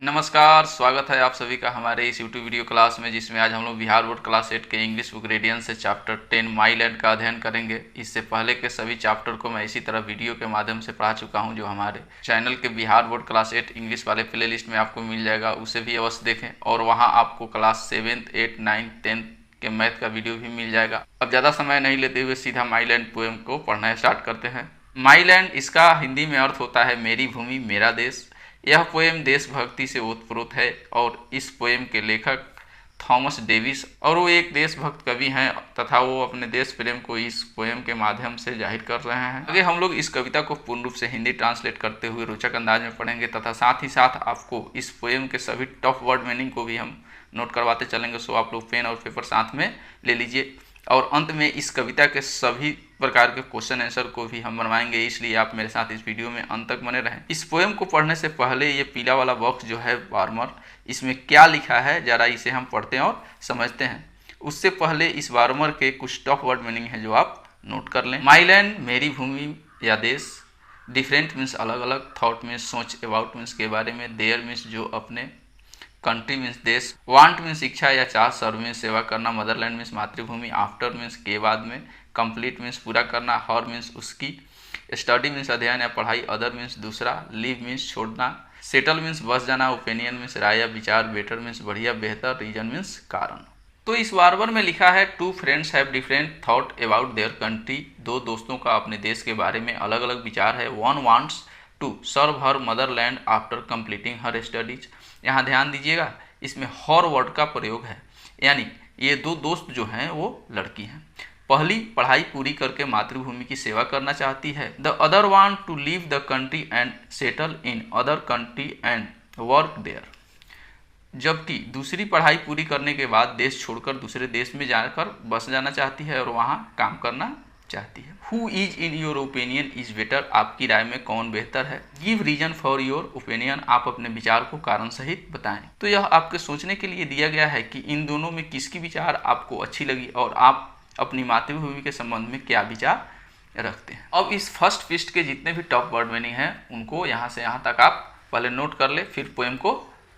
नमस्कार, स्वागत है आप सभी का हमारे इस YouTube वीडियो क्लास में, जिसमें आज हम लोग बिहार बोर्ड क्लास 8 के इंग्लिश बुक रेडियन से चैप्टर 10 माई लैंड का अध्ययन करेंगे। इससे पहले के सभी चैप्टर को मैं इसी तरह वीडियो के माध्यम से पढ़ा चुका हूं, जो हमारे चैनल के बिहार बोर्ड क्लास 8 इंग्लिश वाले प्ले लिस्ट में आपको मिल जाएगा। उसे भी अवश्य देखें और वहाँ आपको class 7th 8th 9th 10th के मैथ का वीडियो भी मिल जाएगा। अब ज़्यादा समय नहीं लेते हुए सीधा माई लैंड पोएम को पढ़ना स्टार्ट करते हैं। माई लैंड, इसका हिंदी में अर्थ होता है मेरी भूमि मेरा देश। यह पोएम देशभक्ति से ओतप्रोत है और इस पोएम के लेखक थॉमस डेविस और वो एक देशभक्त कवि हैं तथा वो अपने देश प्रेम को इस पोएम के माध्यम से जाहिर कर रहे हैं। आगे हम लोग इस कविता को पूर्ण रूप से हिंदी ट्रांसलेट करते हुए रोचक अंदाज में पढ़ेंगे तथा साथ ही साथ आपको इस पोएम के सभी टफ वर्ड मीनिंग को भी हम नोट करवाते चलेंगे। सो आप लोग पेन और पेपर साथ में ले लीजिए और अंत में इस कविता के सभी प्रकार के क्वेश्चन आंसर को भी हम बनवाएंगे, इसलिए आप मेरे साथ इस वीडियो में अंत तक बने रहें। इस पोएम को पढ़ने से पहले ये पीला वाला बॉक्स जो है वार्मर, इसमें क्या लिखा है जरा इसे हम पढ़ते हैं और समझते हैं। उससे पहले इस वार्मर के कुछ टफ वर्ड मीनिंग है जो आप नोट कर लें। माई लैंड, मेरी भूमि या देश। डिफरेंट मीन्स अलग अलग, थॉट मीन्स सोच, अबाउट मीन्स के बारे में, देयर मीन्स जो अपने, कंट्री मीन्स देश, वांट मीन्स इच्छा या चाह, सर्व मीन्स सेवा करना, मदरलैंड मीन्स मातृभूमि, आफ्टर मीन्स के बाद में, कंप्लीट मीन्स पूरा करना, हर मीन्स उसकी, स्टडी मीन्स अध्ययन या पढ़ाई, अदर मीन्स दूसरा, लीव मीन्स छोड़ना, सेटल मीन्स बस जाना, ओपिनियन मीन्स राय या विचार, बेटर मीन्स बढ़िया बेहतर, रीजन मीन्स कारण। तो इस वार्बर में लिखा है two friends have different thought about their country. दो दोस्तों का अपने देश के बारे में अलग अलग विचार है। One wants to serve her motherland after completing her studies. यहाँ ध्यान दीजिएगा, इसमें हर वर्ड का प्रयोग है, यानी ये दो दोस्त जो हैं वो लड़की हैं। पहली पढ़ाई पूरी करके मातृभूमि की सेवा करना चाहती है। The other want to leave the country and settle in other country and work there. जबकि दूसरी पढ़ाई पूरी करने के बाद देश छोड़कर दूसरे देश में जाकर बस जाना चाहती है और वहाँ काम करना चाहती है। Who is in your opinion is better. आपकी राय में कौन बेहतर है। Give reason for your opinion. आप अपने विचार को कारण सहित बताएं। तो यह आपके सोचने के लिए दिया गया है कि इन दोनों में किसकी विचार आपको अच्छी लगी और आप अपनी मातृभूमि के संबंध में क्या विचार रखते हैं। अब इस फर्स्ट फिस्ट के जितने भी टॉप वर्ड मीनिंग हैं उनको यहाँ से यहाँ तक आप पहले नोट कर ले, फिर पोएम को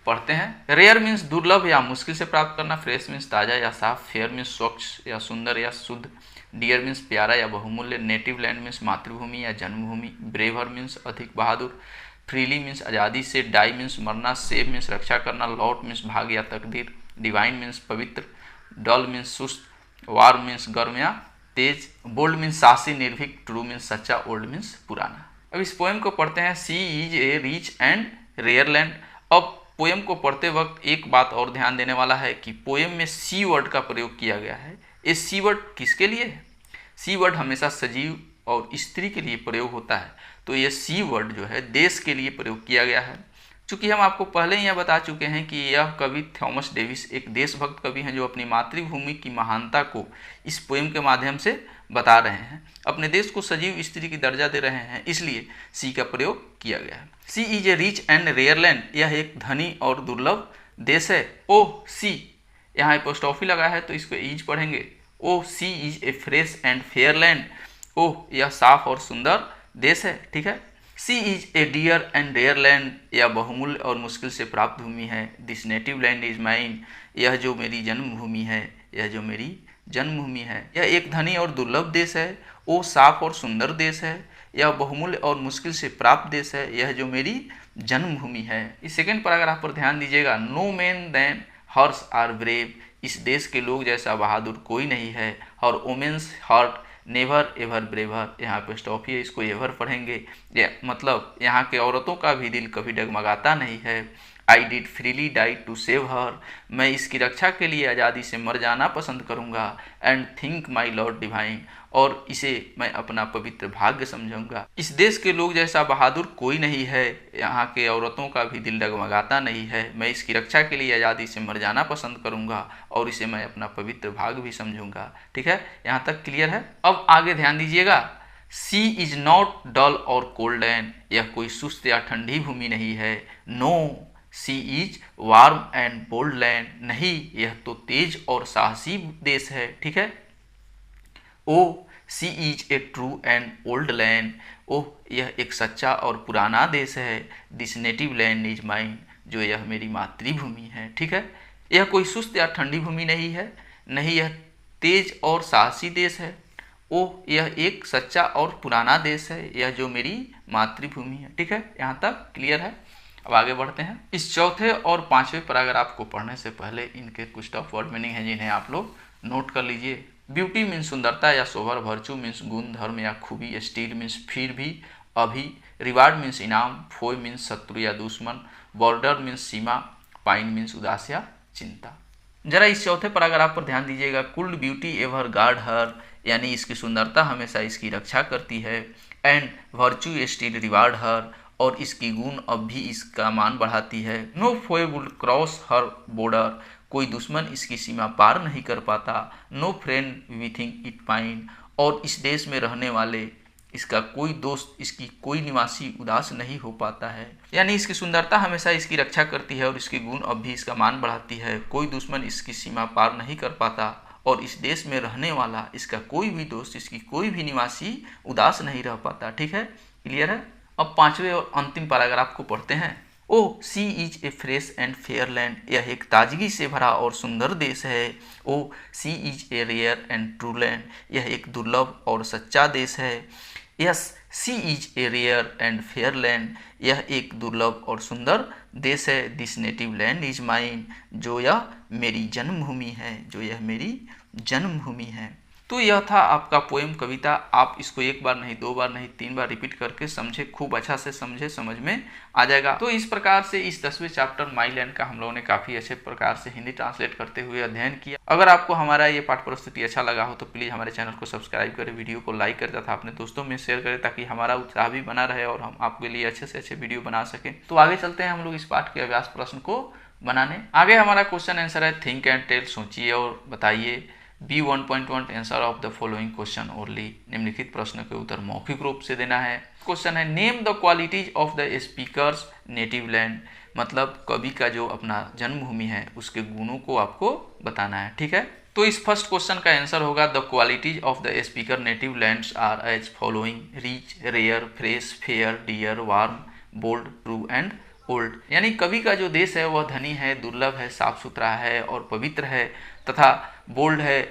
पढ़ते हैं। रेयर मीन्स दुर्लभ या मुश्किल से प्राप्त करना। फ्रेश मीन्स ताज़ा या साफ। फेयर मीन्स स्वच्छ या सुंदर या शुद्ध। डियर मीन्स प्यारा या बहुमूल्य। नेटिव लैंड मीन्स मातृभूमि या जन्मभूमि। ब्रेवर मीन्स अधिक बहादुर। फ्रीली मीन्स आज़ादी से। डाई मीन्स मरना। सेव मीन्स रक्षा करना। लॉट मीन्स भाग या तकदीर। डिवाइन मीन्स पवित्र। डल मीन्स सुस्त। वार मीन्स गर्म या तेज। बोल्ड मीन्स साहसी निर्भीक। ट्रू मीन्स सच्चा। ओल्ड मीन्स पुराना। अब इस पोएम को पढ़ते हैं। She is a rich and rare land. अब पोएम को पढ़ते वक्त एक बात और ध्यान देने वाला है कि पोएम में सी वर्ड का प्रयोग किया गया है। ये सी वर्ड किसके लिए है? सी वर्ड हमेशा सजीव और स्त्री के लिए प्रयोग होता है, तो ये सी वर्ड जो है देश के लिए प्रयोग किया गया है। चूँकि हम आपको पहले ही यह बता चुके हैं कि यह कवि थॉमस डेविस एक देशभक्त कवि हैं जो अपनी मातृभूमि की महानता को इस पोएम के माध्यम से बता रहे हैं, अपने देश को सजीव स्त्री की दर्जा दे रहे हैं, इसलिए सी का प्रयोग किया गया है। She is a rich and rare land. यह एक धनी और दुर्लभ देश है। ओ सी, यहाँ एपोस्ट्रोफी लगा है तो इसको इज पढ़ेंगे। O she is a fresh and fair land. O, यह साफ और सुंदर देश है, ठीक है। She is a dear and rare land. यह बहुमूल्य और मुश्किल से प्राप्त भूमि है। This native land is mine. यह जो मेरी जन्मभूमि है, यह जो मेरी जन्मभूमि है। यह एक धनी और दुर्लभ देश है। ओ साफ और सुंदर देश है। यह बहुमूल्य और मुश्किल से प्राप्त देश है। यह जो मेरी जन्मभूमि है। इस सेकेंड पैराग्राफ पर ध्यान दीजिएगा। No man than hers are brave. इस देश के लोग जैसा बहादुर कोई नहीं है। और women's heart never ever braver. यहाँ पे स्टॉप है, इसको एवर पढ़ेंगे। मतलब यहाँ के औरतों का भी दिल कभी डगमगाता नहीं है। I did freely die to save her. मैं इसकी रक्षा के लिए आज़ादी से मर जाना पसंद करूँगा। And think my lord divine. और इसे मैं अपना पवित्र भाग्य समझूंगा। इस देश के लोग जैसा बहादुर कोई नहीं है। यहाँ के औरतों का भी दिल डगमगाता नहीं है। मैं इसकी रक्षा के लिए आज़ादी से मर जाना पसंद करूँगा और इसे मैं अपना पवित्र भाग्य भी समझूंगा। ठीक है, यहाँ तक क्लियर है। अब आगे ध्यान दीजिएगा। सी इज नॉट डल और कोल्ड लैंड। यह कोई सुस्त या ठंडी भूमि नहीं है। No, she is warm and bold land. नहीं, यह तो तेज और साहसी देश है, ठीक है। O she is a true and old land. ओह, यह एक सच्चा और पुराना देश है। This native land is mine. जो यह मेरी मातृभूमि है। ठीक है, यह कोई सुस्त या ठंडी भूमि नहीं है, नहीं यह तेज और साहसी देश है। ओ, यह एक सच्चा और पुराना देश है, यह जो मेरी मातृभूमि है। ठीक है, यहाँ तक क्लियर है। अब आगे बढ़ते हैं। इस चौथे और पांचवें पैराग्राफ को पढ़ने से पहले इनके कुछ टफ वर्ड मीनिंग है जिन्हें आप लोग नोट कर लीजिए। ब्यूटी मीन्स सुंदरता या सोबर, वर्चू मीन्स गुण धर्म या खूबी, स्टील मीन्स फिर भी अभी, रिवार्ड मीन्स इनाम, फोय मीन्स शत्रु या दुश्मन, बॉर्डर मीन्स सीमा, पाइन मीन्स उदास या चिंता। जरा इस चौथे पैराग्राफ पर ध्यान दीजिएगा। Could beauty ever guard her, यानी इसकी सुंदरता हमेशा इसकी रक्षा करती है। And virtue still reward her, और इसकी गुण अब भी इसका मान बढ़ाती है। No foe would cross her border, कोई दुश्मन इसकी सीमा पार नहीं कर पाता। No friend we think it fine, और इस देश में रहने वाले इसका कोई दोस्त, इसकी कोई निवासी उदास नहीं हो पाता है। यानी इसकी सुंदरता हमेशा इसकी रक्षा करती है और इसकी गुण अब भी इसका मान बढ़ाती है। कोई दुश्मन इसकी सीमा पार नहीं कर पाता, और इस देश में रहने वाला इसका कोई भी दोस्त, इसकी कोई भी निवासी उदास नहीं रह पाता। ठीक है, क्लियर है। अब पांचवें और अंतिम पैराग्राफ को पढ़ते हैं। O she is a fresh and fair land, यह एक ताजगी से भरा और सुंदर देश है। O she is a rare and true land, यह एक दुर्लभ और सच्चा देश है। Yes she is a rare and fair land, यह एक दुर्लभ और सुंदर देश है। This native land is mine, जो यह मेरी जन्मभूमि है, जो यह मेरी जन्मभूमि है। तो यह था आपका पोएम, कविता। आप इसको एक बार नहीं, दो बार नहीं, 3 बार रिपीट करके समझे, खूब अच्छा से समझे, समझ में आ जाएगा। तो इस प्रकार से इस 10वें चैप्टर माई लैंड का हम लोगों ने काफ़ी अच्छे प्रकार से हिंदी ट्रांसलेट करते हुए अध्ययन किया। अगर आपको हमारा ये पाठ प्रस्तुति अच्छा लगा हो तो प्लीज़ हमारे चैनल को सब्सक्राइब करें, वीडियो को लाइक करें तथा अपने दोस्तों में शेयर करें, ताकि हमारा उत्साह भी बना रहे और हम आपके लिए अच्छे से अच्छे वीडियो बना सकें। तो आगे चलते हैं हम लोग इस पाठ के अभ्यास प्रश्न को बनाने। आगे हमारा क्वेश्चन आंसर है थिंक एंड टेल, सोचिए और बताइए। B1.1 answer of the following question only, निम्नलिखित प्रश्न के उत्तर मौखिक रूप से देना है। क्वेश्चन है name the qualities of the speakers native land, मतलब कवि का जो अपना जन्मभूमि है उसके गुणों को आपको बताना है। ठीक है, तो इस फर्स्ट क्वेश्चन का आंसर होगा the qualities of the speaker native lands are as following, rich, rare, fresh, fair, dear, warm, bold, true and old. यानी कवि का जो देश है वह धनी है, दुर्लभ है, साफ सुथरा है और पवित्र है, तथा बोल्ड है,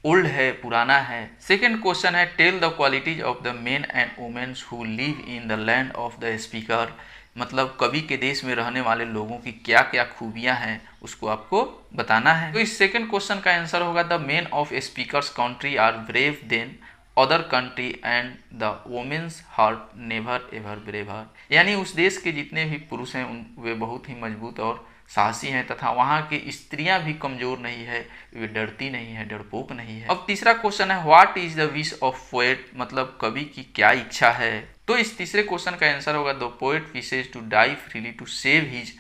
ओल्ड है, पुराना है। सेकेंड क्वेश्चन है tell the qualities of the men and womens who live in the land of the speaker, मतलब कवि के देश में रहने वाले लोगों की क्या क्या खूबियां हैं उसको आपको बताना है। तो इस सेकेंड क्वेश्चन का आंसर होगा the men of speaker's country are brave than other country and the women's heart never ever braver, यानी उस देश के जितने भी पुरुष हैं वे बहुत ही मजबूत और साहसी हैं, तथा वहाँ की स्त्रियां भी कमजोर नहीं है, वे डरती नहीं है, डरपोक नहीं है। अब तीसरा क्वेश्चन है what is the wish of poet, मतलब कवि की क्या इच्छा है। तो इस तीसरे क्वेश्चन का आंसर होगा the poet wishes to die freely to save his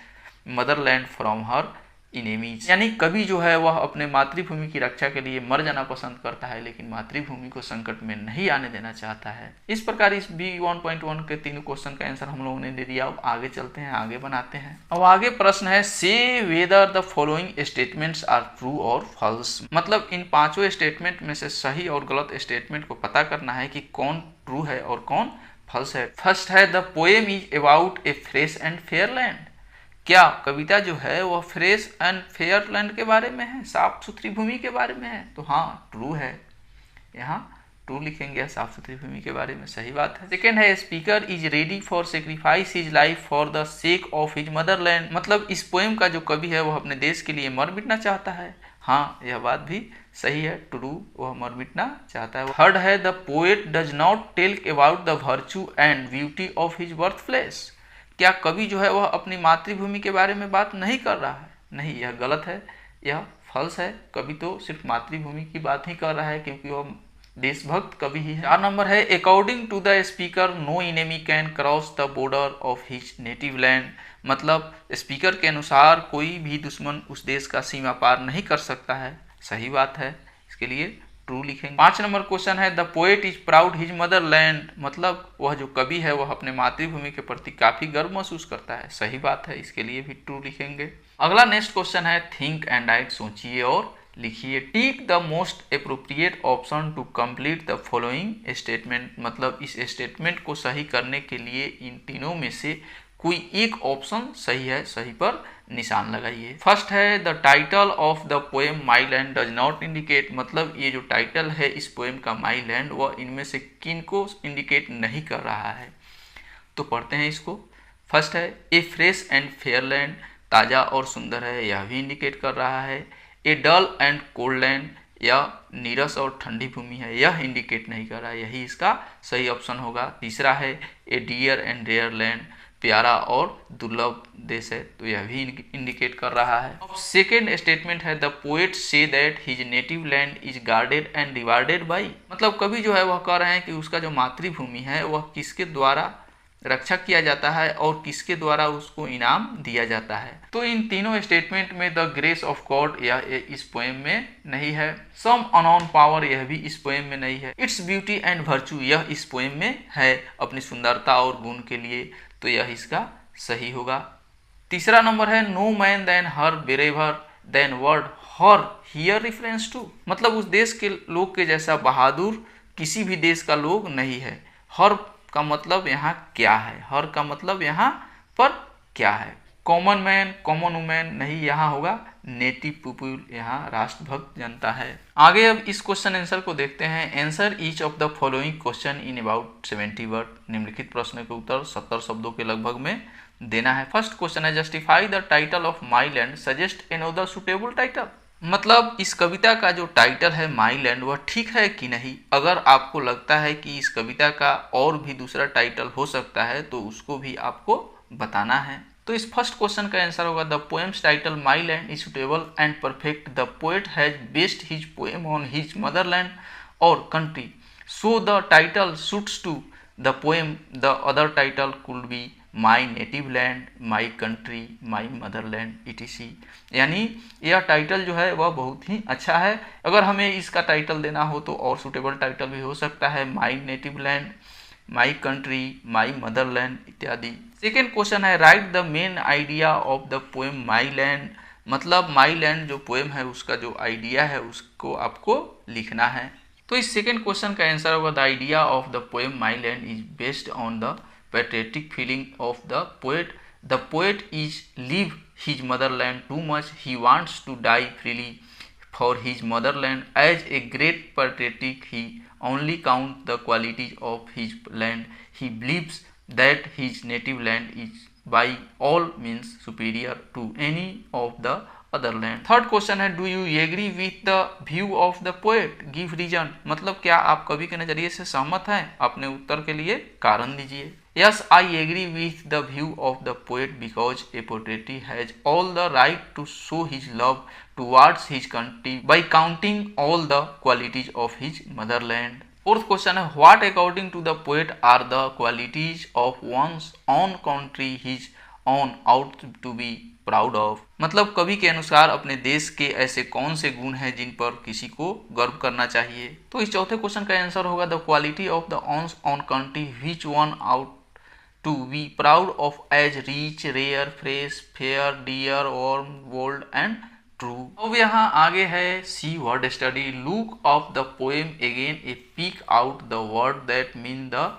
motherland from her enemies, यानी कवि जो है वह अपने मातृभूमि की रक्षा के लिए मर जाना पसंद करता है, लेकिन मातृभूमि को संकट में नहीं आने देना चाहता है। इस प्रकार इस B1.1 के तीनों क्वेश्चन का आंसर हम लोगों ने दे दिया। अब आगे चलते हैं, आगे बनाते हैं। अब आगे प्रश्न है say whether the following statements are true और फॉल्स, मतलब इन पांचों स्टेटमेंट में से सही और गलत स्टेटमेंट को पता करना है कि कौन ट्रू है और कौन फॉल्स है। फर्स्ट है the poem is about A fresh and fair land, क्या कविता जो है वह फ्रेश एंड फेयर लैंड के बारे में है, साफ सुथरी भूमि के बारे में है। तो हाँ, ट्रू है, यहाँ ट्रू लिखेंगे, साफ सुथरी भूमि के बारे में, सही बात है। सेकेंड है speaker is ready for sacrifice his life for the sake of his Motherland, मतलब इस पोएम का जो कवि है वह अपने देश के लिए मर मिटना चाहता है। हाँ, यह बात भी सही है, ट्रू, वह मर मिटना चाहता है। थर्ड है the poet does not tell about the virtue and beauty of his birth place, क्या कवि जो है वह अपनी मातृभूमि के बारे में बात नहीं कर रहा है। नहीं, यह गलत है, यह फॉल्स है। कवि तो सिर्फ मातृभूमि की बात ही कर रहा है क्योंकि वह देशभक्त कवि ही है। 4 नंबर है according to the speaker no enemy can cross the border of his native land, मतलब स्पीकर के अनुसार कोई भी दुश्मन उस देश का सीमा पार नहीं कर सकता है, सही बात है, इसके लिए ट्रू लिखेंगे। 5 नंबर क्वेश्चन है the poet is proud his Motherland, मतलब वह जो कवि है वह अपने मातृभूमि के प्रति काफी गर्व महसूस करता है, सही बात है, इसके लिए भी ट्रू लिखेंगे। अगला नेक्स्ट क्वेश्चन है थिंक एंड राइट, सोचिए और लिखिए। Tick the most appropriate option to complete the following statement, मतलब इस स्टेटमेंट को सही करने के लिए इन तीनों में से कोई एक ऑप्शन सही है, सही पर निशान लगाइए। फर्स्ट है the title of the poem my land does not indicate, मतलब ये जो टाइटल है इस पोएम का माई लैंड वह इनमें से किन को इंडिकेट नहीं कर रहा है। तो पढ़ते हैं इसको। फर्स्ट है ए फ्रेश एंड फेयर लैंड, ताज़ा और सुंदर है, यह भी इंडिकेट कर रहा है। ए डल एंड कोल्ड लैंड, यह नीरस और ठंडी भूमि है, यह इंडिकेट नहीं कर रहा है, यही इसका सही ऑप्शन होगा। तीसरा है ए डियर एंड रेयर लैंड, प्यारा और दुर्लभ देश है, तो यह भी इंडिकेट कर रहा है। अब सेकेंड स्टेटमेंट है the poet say that his native land is guarded and rewarded by, मतलब कवि जो है वह कह रहे हैं कि उसका जो मातृभूमि है वह किसके द्वारा रक्षा किया जाता है और किसके द्वारा उसको इनाम दिया जाता है। तो इन तीनों स्टेटमेंट में द ग्रेस ऑफ गॉड यह इस पोएम में नहीं है। सम अननोन पावर यह भी इस पोएम में नहीं है। इट्स ब्यूटी एंड वर्च्यू यह इस पोएम में है अपनी सुंदरता और गुण के लिए, तो यह इसका सही होगा। तीसरा नंबर है no man than her braver than word her here reference to, मतलब उस देश के लोग के जैसा बहादुर किसी भी देश का लोग नहीं है। हर का मतलब यहाँ क्या है, हर का मतलब यहाँ पर क्या है। कॉमन मैन कॉमन वुमेन नहीं, यहाँ होगा नेटिव पीपुल, यहाँ राष्ट्रभक्त जनता है। आगे अब इस क्वेश्चन आंसर को देखते हैं। Answer each of the following question in about 70 word, निम्नलिखित प्रश्न के उत्तर 70 शब्दों के लगभग में देना है। फर्स्ट क्वेश्चन है justify the title of my land suggest another suitable title, मतलब इस कविता का जो टाइटल है माई लैंड वह ठीक है कि नहीं। अगर आपको लगता है कि इस कविता का और भी दूसरा टाइटल हो सकता है तो उसको भी आपको बताना है। तो इस फर्स्ट क्वेश्चन का आंसर होगा the poem's title my land is suitable and perfect, the poet has based his poem on his motherland और country, so the title suits to the poem, the other title could be my native land, my country, my motherland etc। यानी यह title जो है वह बहुत ही अच्छा है। अगर हमें इसका टाइटल देना हो तो और सुटेबल टाइटल भी हो सकता है माई native land, my country, my Motherland इत्यादि। सेकेंड क्वेश्चन है right the main idea of the poem my land, मतलब माई लैंड जो पोएम है उसका जो आइडिया है उसको आपको लिखना है। तो इस सेकेंड क्वेश्चन का आंसर होगा the idea of the poem my land is based on the patriotic feeling of the poet. The poet is leave his motherland too much. He wants to die freely for his motherland. As a great patriotic, he only counts the qualities of his land. He believes that his native land is by all means superior to any of the other land. Third question है do you agree with the view of the poet, give reason, मतलब क्या आप कवि के नजरिए से सहमत हैं, अपने उत्तर के लिए कारण दीजिए। Yes, I agree with the view of the poet because a poet has all the right to show his love towards his country by counting all the qualities of his motherland. Fourth question है what according to the poet are the qualities of one's own country his own ought to be proud of, मतलब कवि के अनुसार अपने देश के ऐसे कौन से गुण हैं जिन पर किसी को गर्व करना चाहिए। तो इस चौथे क्वेश्चन का आंसर होगा the quality of the one's own country which one ought to be proud of as rich, rare, fresh, fair, dear, warm, bold and true. अब यहाँ आगे है see word study. Look of the poem again a pick out the word that mean the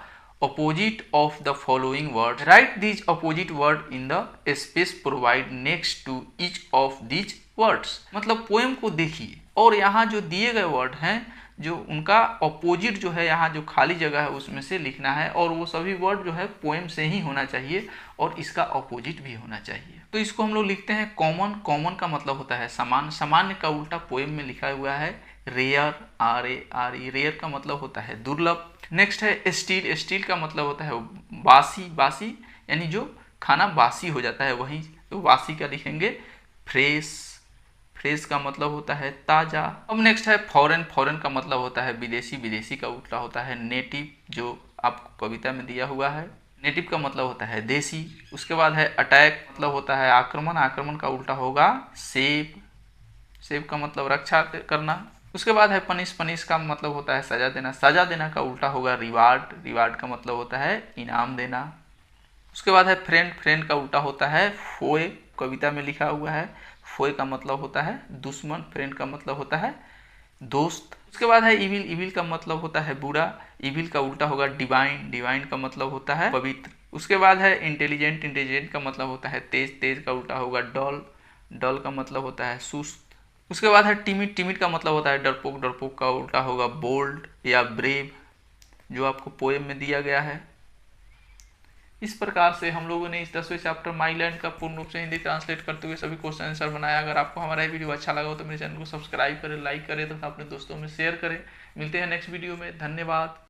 opposite of the following word. Write these opposite word in the space provide next to each of these words. मतलब poem को देखिए और यहाँ जो दिए गए word हैं जो उनका अपोजिट जो है यहाँ जो खाली जगह है उसमें से लिखना है और वो सभी वर्ड जो है पोएम से ही होना चाहिए और इसका अपोजिट भी होना चाहिए। तो इसको हम लोग लिखते हैं कॉमन। कॉमन का मतलब होता है समान, सामान्य का उल्टा पोएम में लिखा हुआ है रेयर, RARE, रेयर का मतलब होता है दुर्लभ। नेक्स्ट है स्टील। स्टील का मतलब होता है बासी, बासी यानी जो खाना बासी हो जाता है वहीं, तो बासी का लिखेंगे फ्रेश। फ्रेश का मतलब होता है ताज़ा। अब नेक्स्ट है फॉरेन। फॉरेन का मतलब होता है विदेशी। विदेशी का उल्टा होता है नेटिव, जो आपको कविता में दिया हुआ है। नेटिव का मतलब होता है देसी। उसके बाद है अटैक, मतलब होता है आक्रमण। आक्रमण का उल्टा होगा सेव। सेव का मतलब रक्षा करना। उसके बाद है पनिश। पनिश का मतलब होता है सजा देना। सजा देना का उल्टा होगा रिवार्ड। रिवार्ड का मतलब होता है इनाम देना। उसके बाद है फ्रेंड। फ्रेंड का उल्टा होता है फोए, कविता में लिखा हुआ है। फोए का मतलब होता है दुश्मन। फ्रेंड का मतलब होता है दोस्त। उसके बाद है इविल। इविल का मतलब होता है बुरा। इविल का उल्टा होगा डिवाइन। डिवाइन का मतलब होता है पवित्र। उसके बाद है इंटेलिजेंट। इंटेलिजेंट का मतलब होता है तेज। तेज का उल्टा होगा डल। डल का मतलब होता है सुस्त। उसके बाद है टिमिड। टिमिड का मतलब होता है डरपोक। डरपोक का उल्टा होगा बोल्ड या ब्रेव, जो आपको पोएम में दिया गया है। इस प्रकार से हम लोगों ने इस 10वें चैप्टर माई लैंड का पूर्ण रूप से हिंदी ट्रांसलेट करते हुए सभी क्वेश्चन आंसर बनाया। अगर आपको हमारा ये वीडियो अच्छा लगा हो तो मेरे चैनल को सब्सक्राइब करें, लाइक करें तथा अपने दोस्तों में शेयर करें। मिलते हैं नेक्स्ट वीडियो में। धन्यवाद।